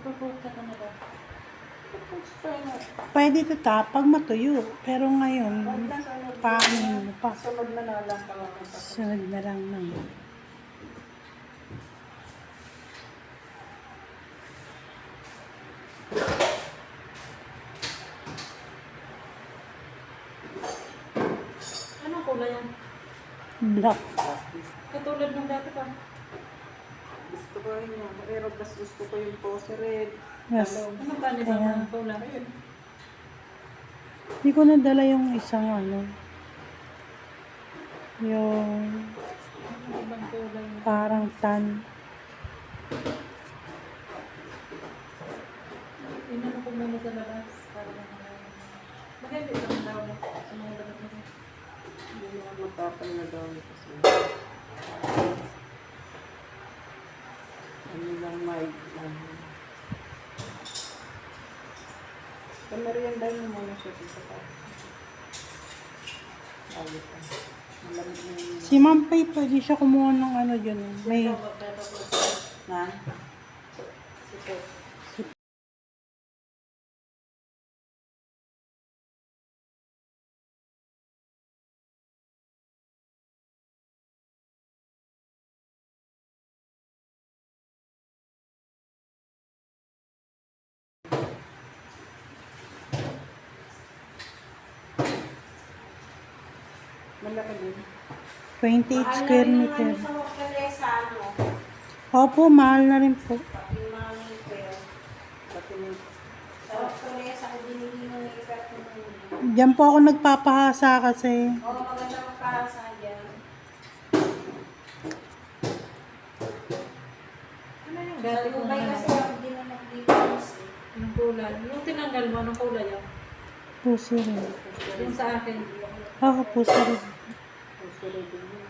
Magpupunta ka na ba? Pwede ito pag matuyo. Pero ngayon, paano pa? Sunod na lang ka. Sunod na lang nang. Anong kulay yan? Black. Katulad ng dati pa. Gusto ko rin yan. Pero mas gusto ko yung pose red. Yes. Ano ba nila Ayan. mga kulay? Ayun. Hindi ko nadala yung isang ano. Yung Ano ibang kulay? parang tan. Inano ko muna sa labas. Para maganda isang daw na. Sa mga dapat na. Hindi naman magkapal na daw. Kasi ano lang may kamerienda mo muna siya dito pa. Ayos pa. Malamig na yun. Si Ma'am Pay, pwede siya kumuha ng ano dyan. May Na? Sige. Malaki din. 28 square meter. Sa Wakalesa, ano? Opo, mahal na rin po. Yung mga nipel. Pati may Sa Wakalesa, kung binili mo ng ikat mo ng Diyan po ako nagpapahasa kasi. Oo, maganda magpahasa dyan. ano yung Sa dati kong Dubai ano? kasi ako din na nag-details eh. Yung kulay. Yung tinanggal mo, anong kulay yan? Puso rin. Yung sa akin. Ako, puso rin. Puso rin din yun.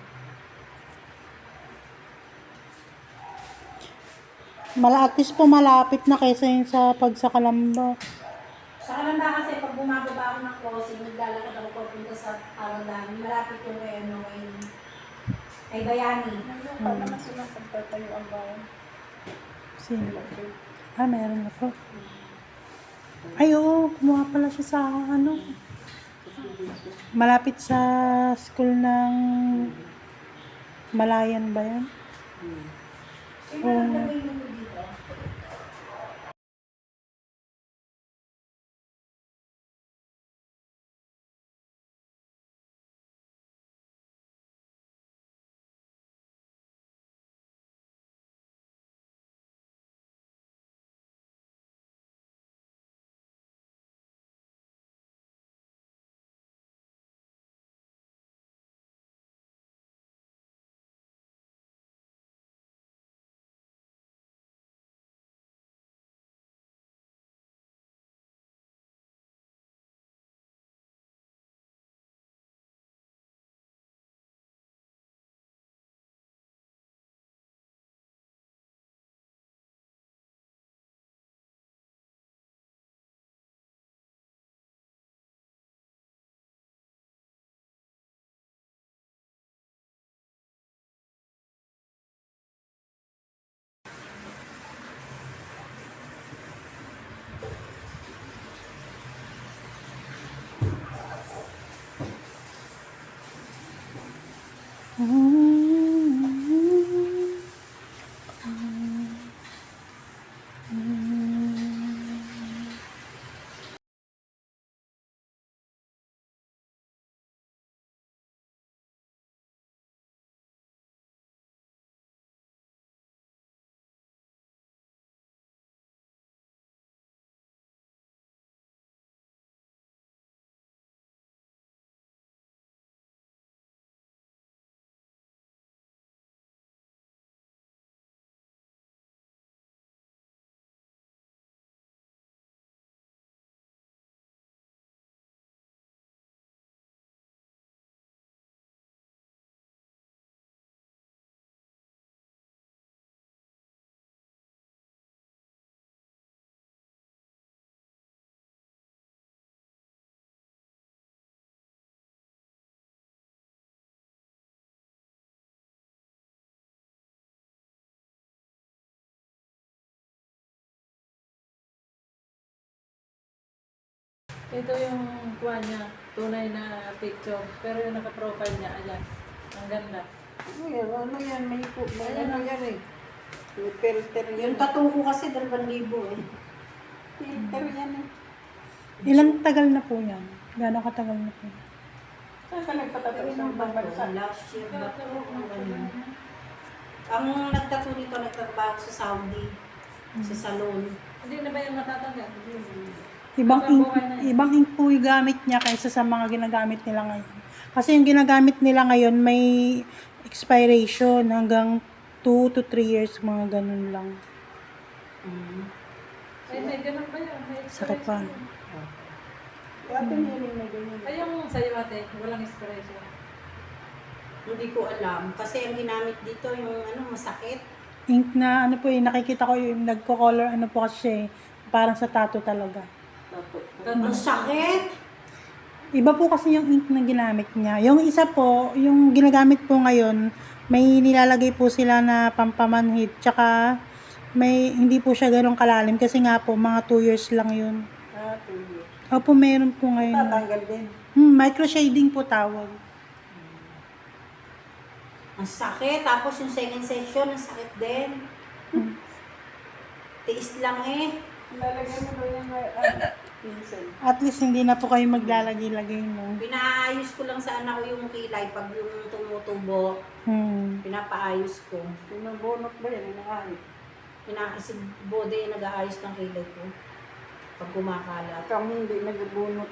At least po malapit na kaysa yun sa pagsakalamba. Sa Kalamba kasi pag bumababa ako ng crossing, naglalakad ako papunta sa Awalan. Malapit yung kay ano, kay Bayani. Paano naman sila pagtatayo ang bayan? Sino? Meron na po. Ay, oo. Kumuha pala siya sa ano. Malapit sa school ng Malayan ba yan? Sino naglagay nito dito? Ito yung kuha niya, tunay na picture. Pero yung naka-profile niya, ayan. Ang ganda. Ano yan? May ano yan eh. May filter yan. Yung tattoo ko kasi 2,000 eh. Filter yan eh. Ilang tagal na po yan? Gano'ng katagal na po? Saan ka nagpatato sa ibang bansa? Last year ba ito? Ang nagtattoo nito, nagtrabaho sa Saudi. Sa salon. Hindi na ba yung matatanggal? Ibang ink po yung gamit niya kaysa sa mga ginagamit nila ngayon. Kasi yung ginagamit nila ngayon may expiration hanggang 2 to 3 years, mga ganun lang. Ay, may ganun ba yun? May Sakit pa. Dati yan yung may ganyan. Ay, yung sa'yo ate, walang inspiration. Hindi ko alam. Kasi ang ginamit dito, yung masakit. Ink na ano po nakikita ko yung nagko-color ano po kasi parang sa tattoo talaga. Ang sakit! Iba po kasi yung ink na ginamit niya. Yung isa po, yung ginagamit po ngayon, may nilalagay po sila na pampamanhid. Tsaka hindi po siya ganun kalalim kasi nga po mga 2 years lang yun. Tuyo. Opo, meron po ngayon. Tatanggal din. Micro shading po tawag. Ang sakit. Tapos yung second section, ang sakit din. Tiis lang eh. Lalagay mo daw yung pinsel. At least hindi na po kayo maglalagay-lagay no. Pinaayos ko lang sa anak ko yung kilay pag yung tumutubo. Pinapaayos ko. Pinabunot ba yan? Inaahit. Si Bode nag-aayos ng kilay ko. Pag kumakalat. Kami hindi nagbunot.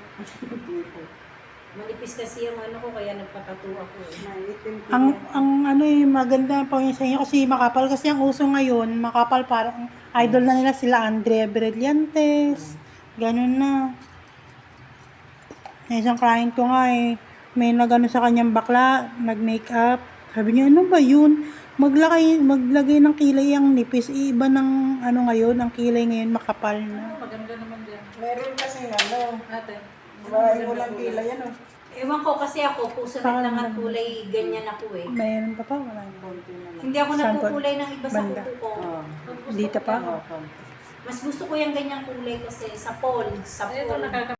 Manipis kasi yung ko, kaya nagpatattoo ako eh. Naitim ko Ang ano maganda po yun sa inyo kasi makapal kasi ang uso ngayon, makapal parang idol na nila sila Andrea Brillantes. Ganun na. Isang client ko nga may nagano sa kanyang bakla, nag-makeup. Sabi niya, ano ba yun? Maglagay ng kilay ang nipis. Iba ng ano ngayon, ang kilay ngayon makapal na. Maganda naman din. Meron kasi Ate. bahay mo lang kila yan oh. Ewan ko kasi ako, puso lang ang kulay, ganyan ako eh. Mayroon pa wala na. Konti na lang. Hindi ako Saan po? nagkukulay ng iba sa Banda. kuko ko. Dito pa? Konti. Mas gusto ko yung ganyang kulay kasi sa Ito, pole. nakaka